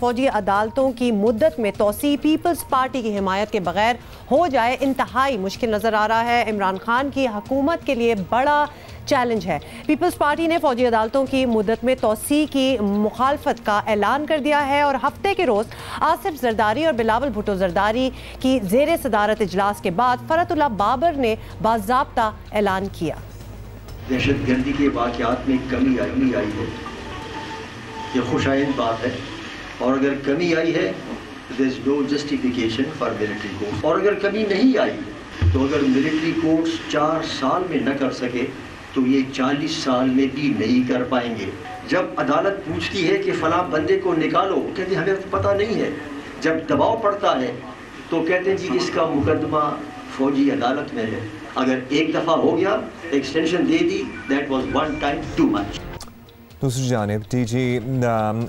फौजी अदालतों की मुद्दत में तोसी पीपल्स पार्टी की हिमायत के बगैर हो जाए इंतहाई मुश्किल नजर आ रहा है। इमरान खान की हुकूमत के लिए बड़ा चैलेंज है। पीपल्स पार्टी ने फौजी अदालतों की मुद्दत में तोसी की मुखालफत का ऐलान कर दिया है और हफ्ते के रोज आसिफ जरदारी और बिलावल भुट्टो जरदारी की जेर सदारत इजलास के बाद फरतुल्लाह बाबर ने बाज़ाब्ता ऐलान किया। दहशतगर्दी के वाक़यात में कमी आई है, ये खुशाइंद बात है। और अगर कमी आई है there is no justification for military court. और अगर कमी नहीं आई तो अगर मिलिट्री कोर्ट्स 4 साल में न कर सके तो ये 40 साल में भी नहीं कर पाएंगे। जब अदालत पूछती है कि फलां बंदे को निकालो, कहते हमें तो पता नहीं है। जब दबाव पड़ता है तो कहते हैं जी इसका मुकदमा फौजी अदालत में है। अगर एक दफ़ा हो गया, एक्सटेंशन दे दी, that was one time too much. दूसरी जानिब DG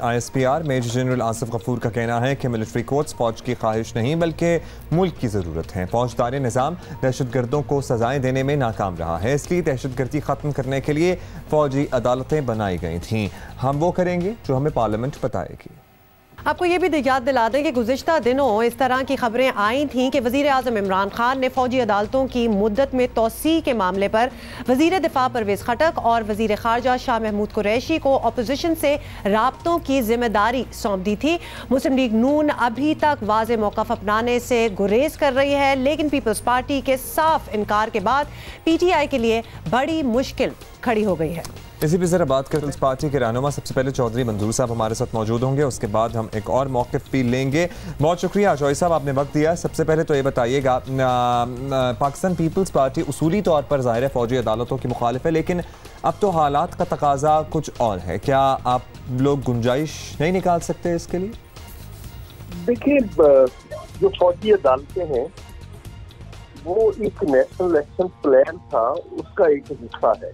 ISPR major general Asif Ghafoor का कहना है कि मिलिट्री कोर्ट्स फौज की ख्वाहिश नहीं बल्कि मुल्क की ज़रूरत है। फौजदारी निज़ाम दहशतगर्दों को सजाएं देने में नाकाम रहा है, इसलिए दहशतगर्दी ख़त्म करने के लिए फ़ौजी अदालतें बनाई गई थीं। हम वो करेंगे जो हमें पार्लियामेंट बताएगी। आपको ये भी याद दिला दें कि गुज़िश्ता दिनों इस तरह की खबरें आई थीं कि वज़ीर आज़म इमरान खान ने फौजी अदालतों की मुद्दत में तोसी के मामले पर वज़ीर दिफा परवेज़ खटक और वज़ीर ख़ारजा शाह महमूद कुरैशी को अपोजिशन से राब्तों की जिम्मेदारी सौंप दी थी। मुस्लिम लीग नून अभी तक वाज़े मौक़िफ़ अपनाने से गुरेज कर रही है, लेकिन पीपल्स पार्टी के साफ इनकार के बाद PTI के लिए बड़ी मुश्किल खड़ी हो गई है। इसी पर ज़रा बात करते हैं पार्टी के रहनुमा सबसे पहले चौधरी मंजूर साहब हमारे साथ मौजूद होंगे, उसके बाद हम एक और मौक़िफ़ भी लेंगे। बहुत शुक्रिया चौधरी साहब, आपने वक्त दिया। सबसे पहले तो ये बताइएगा, पाकिस्तान पीपल्स पार्टी उसूली तौर पर ज़ाहिर है फ़ौजी अदालतों की मुखालिफ है, लेकिन अब तो हालात का तकाजा कुछ और है। क्या आप लोग गुंजाइश नहीं निकाल सकते इसके लिए? देखिए, जो फौजी अदालतें हैं वो एक नेशनल एक्शन प्लान था, उसका एक हिस्सा है,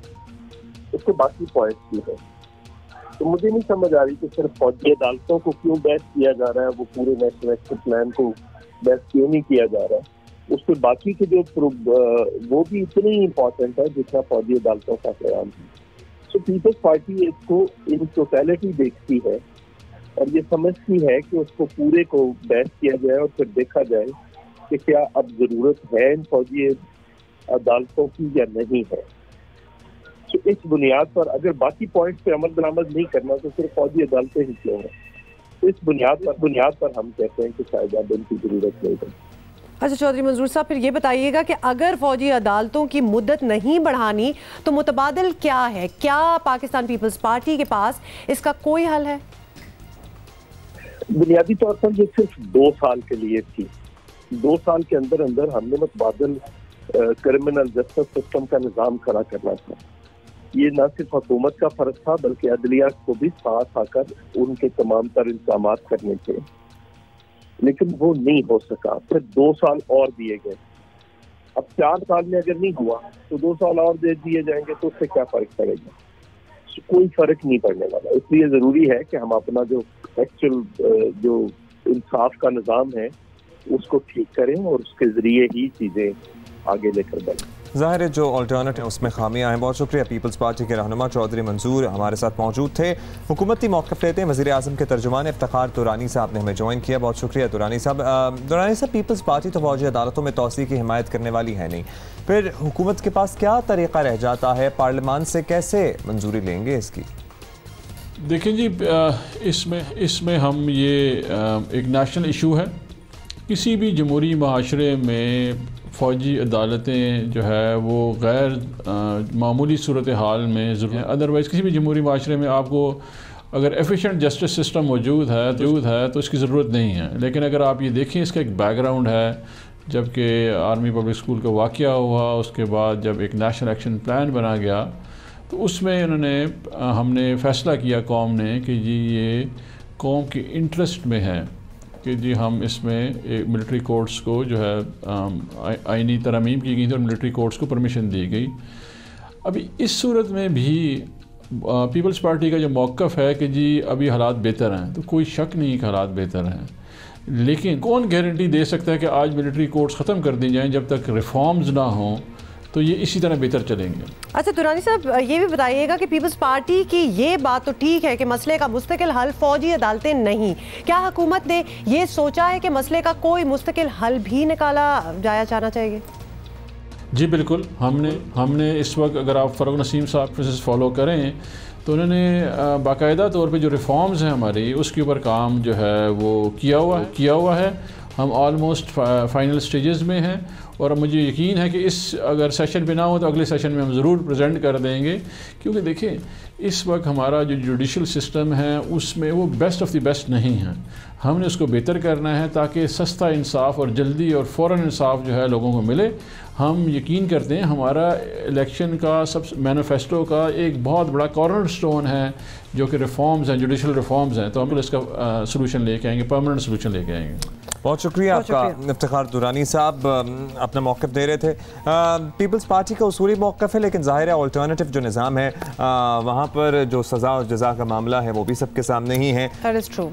उसके बाकी पॉइंट्स भी है। तो मुझे नहीं समझ आ रही कि सिर्फ फौजी अदालतों को क्यों बैच किया जा रहा है, वो पूरे नेशनल एक्शन प्लान को बैच क्यों नहीं किया जा रहा है। उसके बाकी के जो वो भी इतने ही इम्पोर्टेंट है जितना फौजी अदालतों का बयान है। सो पीपल्स पार्टी इसको इन टोटलिटी देखती है और ये समझती है कि उसको पूरे को बैच किया जाए और फिर देखा जाए कि क्या अब जरूरत है इन फौजी अदालतों की या नहीं है। तो इस बुनियाद पर अगर बाकी पॉइंट्स पे अमल दरामद नहीं करना तो सिर्फ फौजी अदालतें ही क्यों हैं। तो इस बुनियाद पर हम कहते हैं कि शायद अब इनकी जरूरत नहीं है। अच्छा चौधरी मंजूर साहब, फिर ये बताइएगा कि अगर फौजी अदालतों की मुद्दत नहीं बढ़ानी तो मुतबादिल क्या है? क्या पाकिस्तान पीपल्स पार्टी के पास इसका कोई हल है? बुनियादी तौर पर ये सिर्फ 2 साल के लिए थी। 2 साल के अंदर अंदर हमने मुतबादिल क्रिमिनल जस्टिस सिस्टम का निज़ाम खड़ा करना था। ये न सिर्फ हुकूमत का फर्ज था बल्कि अदलिया को भी साथ आकर उनके तमाम तर इंतजाम करने थे, लेकिन वो नहीं हो सका। फिर 2 साल और दिए गए। अब 4 साल में अगर नहीं हुआ तो 2 साल और दे दिए जाएंगे तो उससे क्या फर्क पड़ेगा? कोई फर्क नहीं पड़ने वाला। इसलिए जरूरी है कि हम अपना जो एक्चुअल जो इंसाफ का निज़ाम है उसको ठीक करें और उसके जरिए ही चीजें आगे लेकर बढ़ें। ज़ाहिर है जो अल्टरनेट है उसमें खामियां हैं। बहुत शुक्रिया। पीपल्स पार्टी के रहनुमा चौधरी मंसूर हमारे साथ मौजूद थे। हुकूमती मौक़िफ़ लेते हैं वज़ीर आज़म के तर्जुमान इफ्तिखार दुरानी साहब ने हमें ज्वाइन किया। बहुत शुक्रिया दुरानी साहब। दुरानी साहब, पीपल्स पार्टी तो फौजी अदालतों में तोसी की हिमायत करने वाली है नहीं, फिर हुकूमत के पास क्या तरीक़ा रह जाता है? पार्लियामान से कैसे मंजूरी लेंगे इसकी? देखें जी, इसमें हम ये एक नेशनल इशू है। किसी भी जमहूरी माशरे में फ़ौजी अदालतें जो है वो गैर मामूली सूरत हाल में ज़रूर है। अदरवाइज़ किसी भी जमहूरी माशरे में आपको अगर एफिशिएंट जस्टिस सिस्टम मौजूद है तो इसकी ज़रूरत नहीं है। लेकिन अगर आप ये देखें, इसका एक बैकग्राउंड है। जबकि आर्मी पब्लिक स्कूल का वाक़या हुआ, उसके बाद जब एक नेशनल एक्शन प्लान बना गया तो उसमें हमने फ़ैसला किया कौम ने कि जी ये कौम के इंटरेस्ट में है कि जी हम इसमें एक मिलिट्री कोर्ट्स को जो है आइनी तरमीम की गई थी और मिलिट्री कोर्ट्स को परमिशन दी गई। अभी इस सूरत में भी पीपल्स पार्टी का जो मौक़िफ़ है कि जी अभी हालात बेहतर हैं, तो कोई शक नहीं कि हालात बेहतर हैं, लेकिन कौन गारंटी दे सकता है कि आज मिलिट्री कोर्ट्स ख़त्म कर दी जाएँ जब तक रिफॉर्म्स ना हों, तो ये इसी तरह बेहतर चलेंगे। अच्छा दुरानी साहब, ये भी बताइएगा कि पीपल्स पार्टी की ये बात तो ठीक है कि मसले का मुस्तकिल हल फौजी अदालतें नहीं, क्या हुकूमत ने ये सोचा है कि मसले का कोई मुस्तकिल हल भी निकाला जाना चाहिए? जी बिल्कुल, हमने इस वक्त अगर आप फ़ारूक नसीम साहब प्रोसेस फॉलो करें तो उन्होंने बाकायदा तौर पे जो रिफॉर्म्स हैं हमारी उसके ऊपर काम जो है वो किया हुआ है। हम ऑलमोस्ट फाइनल स्टेजेस में हैं और मुझे यकीन है कि इस अगर सेशन पे ना हो तो अगले सेशन में हम ज़रूर प्रेजेंट कर देंगे, क्योंकि देखिए इस वक्त हमारा जो जुडिशल सिस्टम है उसमें वो बेस्ट ऑफ द बेस्ट नहीं है। हमने उसको बेहतर करना है ताकि सस्ता इंसाफ और जल्दी और फ़ौरन इंसाफ जो है लोगों को मिले। हम यकीन करते हैं हमारा इलेक्शन का सब मैनिफेस्टो का एक बहुत बड़ा कॉर्नर स्टोन है जो कि रिफॉर्म्स हैं, जुडिशल रिफॉर्म्स हैं, तो हम लोग इसका सोल्यूशन लेके आएंगे, परमानेंट सोल्यूशन लेके आएंगे। बहुत शुक्रिया आपका इफ्तिखार दुरानी साहब, अपना मौक़िफ़ दे रहे थे। पीपल्स पार्टी का उसूली मौक़िफ़ है, लेकिन ज़ाहिर है अल्टरनेटिव जो निज़ाम है वहाँ पर जो सज़ा और जज़ा का मामला है वो भी सबके सामने ही है। That is true.